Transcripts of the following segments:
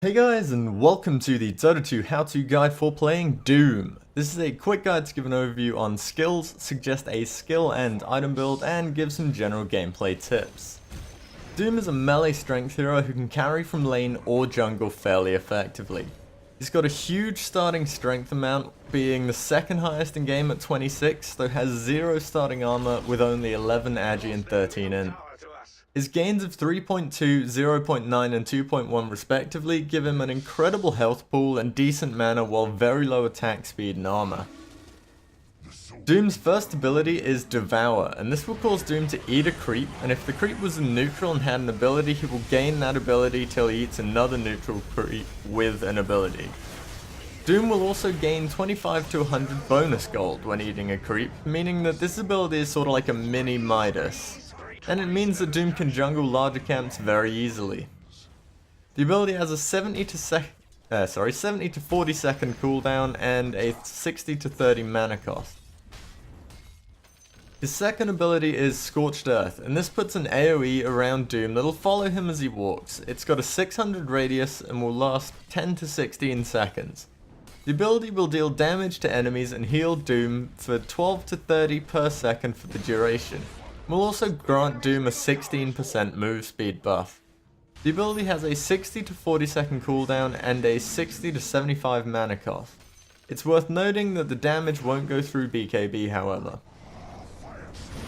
Hey guys, and welcome to the Dota 2 how-to guide for playing Doom. This is a quick guide to give an overview on skills, suggest a skill and item build, and give some general gameplay tips. Doom is a melee strength hero who can carry from lane or jungle fairly effectively. He's got a huge starting strength amount, being the second highest in game at 26, though has 0 starting armor with only 11 agi and 13 int. His gains of 3.2, 0.9 and 2.1 respectively give him an incredible health pool and decent mana while very low attack speed and armor. Doom's first ability is Devour, and this will cause Doom to eat a creep, and if the creep was in neutral and had an ability, he will gain that ability till he eats another neutral creep with an ability. Doom will also gain 25 to 100 bonus gold when eating a creep, meaning that this ability is sort of like a mini Midas. And it means that Doom can jungle larger camps very easily. The ability has a 70 to 40 second cooldown and a 60 to 30 mana cost. His second ability is Scorched Earth, and this puts an AoE around Doom that'll follow him as he walks. It's got a 600 radius and will last 10 to 16 seconds. The ability will deal damage to enemies and heal Doom for 12 to 30 per second for the duration. Will also grant Doom a 16% move speed buff. The ability has a 60 to 40 second cooldown and a 60 to 75 mana cost. It's worth noting that the damage won't go through BKB however.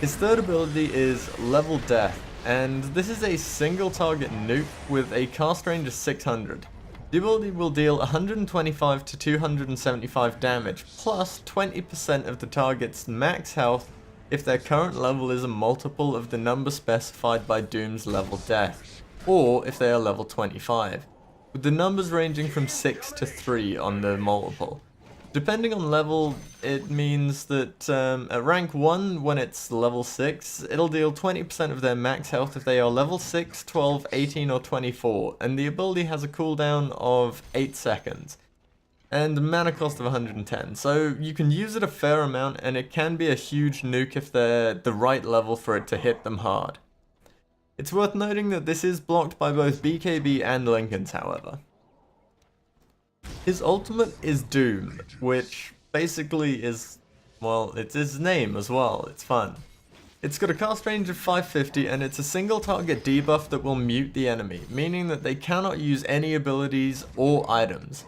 His third ability is Level Death, and this is a single target nuke with a cast range of 600. The ability will deal 125 to 275 damage, plus 20% of the target's max health if their current level is a multiple of the number specified by Doom's level death, or if they are level 25, with the numbers ranging from 6 to 3 on the multiple. Depending on level, it means that at rank 1, when it's level 6, it'll deal 20% of their max health if they are level 6, 12, 18 or 24, and the ability has a cooldown of 8 seconds. And a mana cost of 110, so you can use it a fair amount, and it can be a huge nuke if they're the right level for it to hit them hard. It's worth noting that this is blocked by both BKB and Lincolns however. His ultimate is Doom, which basically is, well, it's his name as well, it's fun. It's got a cast range of 550 and it's a single target debuff that will mute the enemy, meaning that they cannot use any abilities or items.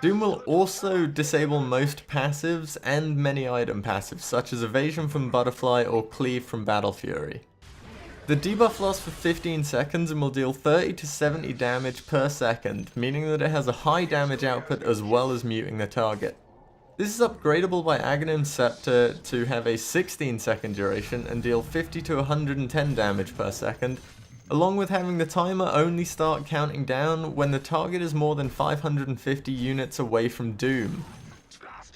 Doom will also disable most passives and many item passives, such as Evasion from Butterfly or Cleave from Battle Fury. The debuff lasts for 15 seconds and will deal 30 to 70 damage per second, meaning that it has a high damage output as well as muting the target. This is upgradable by Aghanim's Scepter to have a 16 second duration and deal 50 to 110 damage per second, along with having the timer only start counting down when the target is more than 550 units away from Doom.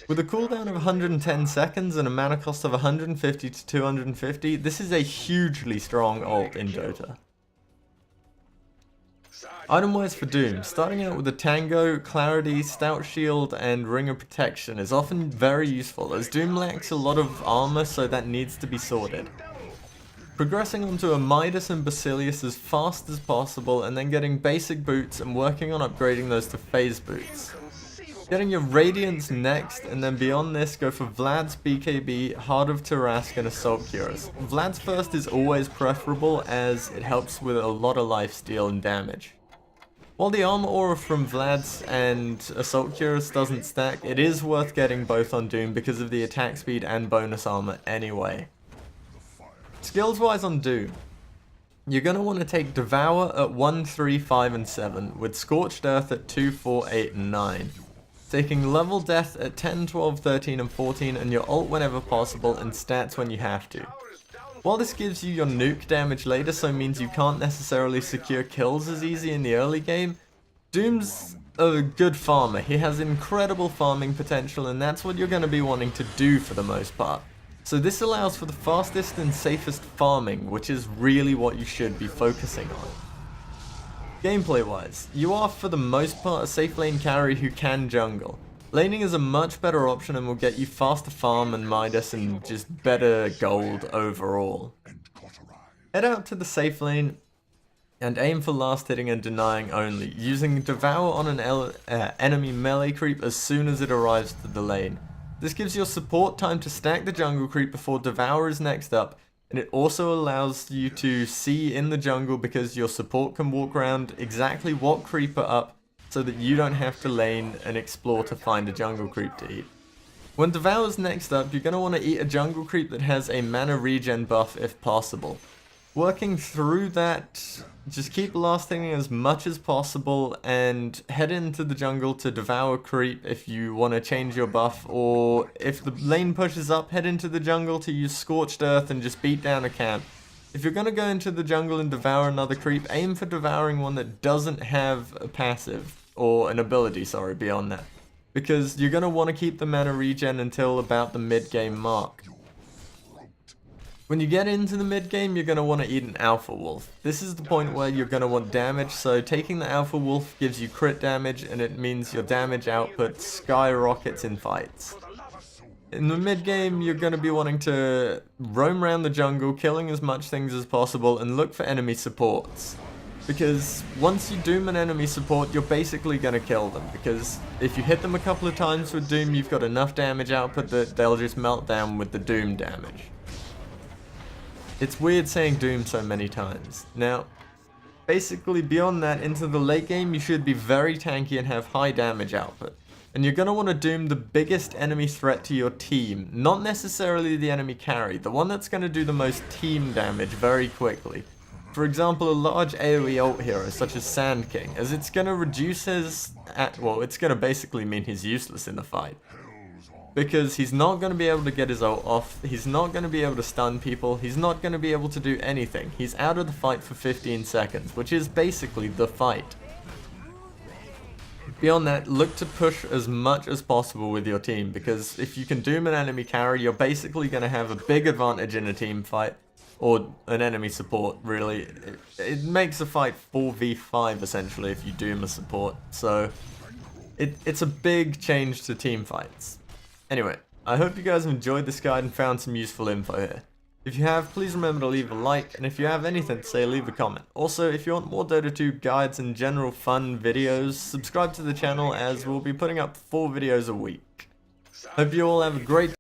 With a cooldown of 110 seconds and a mana cost of 150 to 250, this is a hugely strong ult in Dota. Item-wise for Doom, starting out with a Tango, Clarity, Stout Shield and Ring of Protection is often very useful, as Doom lacks a lot of armor, so that needs to be sorted. Progressing onto a Midas and Basilius as fast as possible, and then getting basic boots and working on upgrading those to phase boots. Getting your Radiance next, and then beyond this go for Vlad's BKB, Heart of Tarask and Assault Cures. Vlad's first is always preferable as it helps with a lot of lifesteal and damage. While the armor aura from Vlad's and Assault Cures doesn't stack, it is worth getting both on Doom because of the attack speed and bonus armor anyway. Skills wise on Doom, you're going to want to take Devour at 1, 3, 5 and 7, with Scorched Earth at 2, 4, 8 and 9. Taking Level Death at 10, 12, 13 and 14 and your ult whenever possible and stats when you have to. While this gives you your nuke damage later, so means you can't necessarily secure kills as easy in the early game, Doom's a good farmer. He has incredible farming potential and that's what you're going to be wanting to do for the most part. So this allows for the fastest and safest farming, which is really what you should be focusing on. Gameplay wise, you are for the most part a safe lane carry who can jungle. Laning is a much better option and will get you faster farm and Midas and just better gold overall. Head out to the safe lane and aim for last hitting and denying only, using Devour on an enemy melee creep as soon as it arrives to the lane. This gives your support time to stack the jungle creep before Devour is next up, and it also allows you to see in the jungle because your support can walk around exactly what creeper up so that you don't have to lane and explore to find a jungle creep to eat. When Devour's next up, you're going to want to eat a jungle creep that has a mana regen buff if possible. Working through that, just keep last hitting as much as possible and head into the jungle to Devour creep if you want to change your buff, or if the lane pushes up, head into the jungle to use Scorched Earth and just beat down a camp. If you're going to go into the jungle and devour another creep, aim for devouring one that doesn't have a passive, or an ability, sorry, beyond that. Because you're going to want to keep the mana regen until about the mid-game mark. When you get into the mid-game, you're going to want to eat an Alpha Wolf. This is the point where you're going to want damage, so taking the Alpha Wolf gives you crit damage, and it means your damage output skyrockets in fights. In the mid-game, you're going to be wanting to roam around the jungle, killing as much things as possible, and look for enemy supports. Because once you doom an enemy support, you're basically going to kill them, because if you hit them a couple of times with doom, you've got enough damage output that they'll just melt down with the doom damage. It's weird saying doom so many times. Now, basically beyond that, into the late game, you should be very tanky and have high damage output. And you're going to want to doom the biggest enemy threat to your team, not necessarily the enemy carry, the one that's going to do the most team damage very quickly. For example, a large AoE ult hero such as Sand King, as it's going to reduce his, well, it's going to basically mean he's useless in the fight. Because he's not going to be able to get his ult off, he's not going to be able to stun people, he's not going to be able to do anything. He's out of the fight for 15 seconds, which is basically the fight. Beyond that, look to push as much as possible with your team, because if you can doom an enemy carry, you're basically going to have a big advantage in a team fight, or an enemy support, really. It makes a fight 4v5 essentially if you doom a support, so it's a big change to team fights. Anyway, I hope you guys have enjoyed this guide and found some useful info here. If you have, please remember to leave a like, and if you have anything to say, leave a comment. Also, if you want more Dota 2 guides and general fun videos, subscribe to the channel as we'll be putting up 4 videos a week. Hope you all have a great